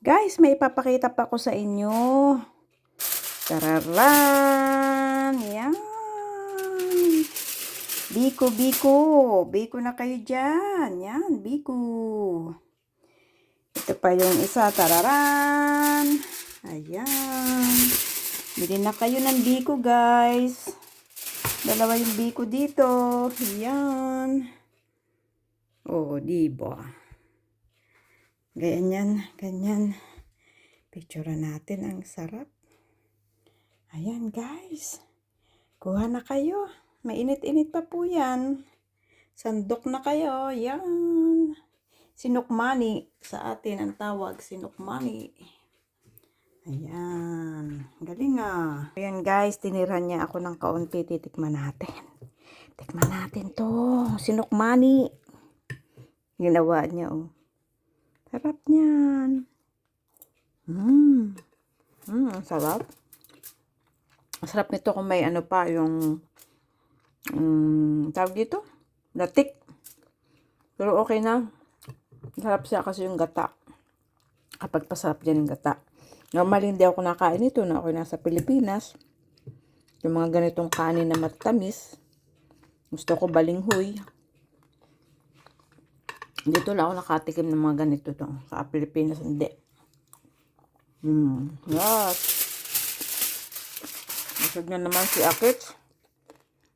Guys, may ipapakita pa ko sa inyo. Tararan! Yan! Biko, biko! Biko na kayo dyan. Yan, biko. Ito pa yung isa. Tararan! Ayan. Bili na kayo ng biko, guys. Dalawa yung biko dito. Ayan. Oh, diba? Ganyan, ganyan. Picture natin, ang sarap. Ayan, guys. Kuha na kayo. Mainit-init pa po yan. Sandok na kayo. Yan. Sinukmani. Sa atin ang tawag, sinukmani. Ayan. Galing ah. Ayan, guys. Tinirhan niya ako ng kaunti. Titikman natin. Tikman natin to. Sinukmani. Ginawa niya, oh. Sarap niyan. Ang sarap. Ang sarap nito kung may ano pa, yung tawag dito, latik. Pero okay na. Sarap siya kasi yung gata. Kapag pasarap dyan yung gata. Normally hindi ako nakain ito na ako nasa Pilipinas. Yung mga ganitong kanin na matamis. Gusto ko balinghoy. Dito lang ako nakatikim ng mga ganito to. Sa Pilipinas hindi. Yes. Busog na naman si Akit.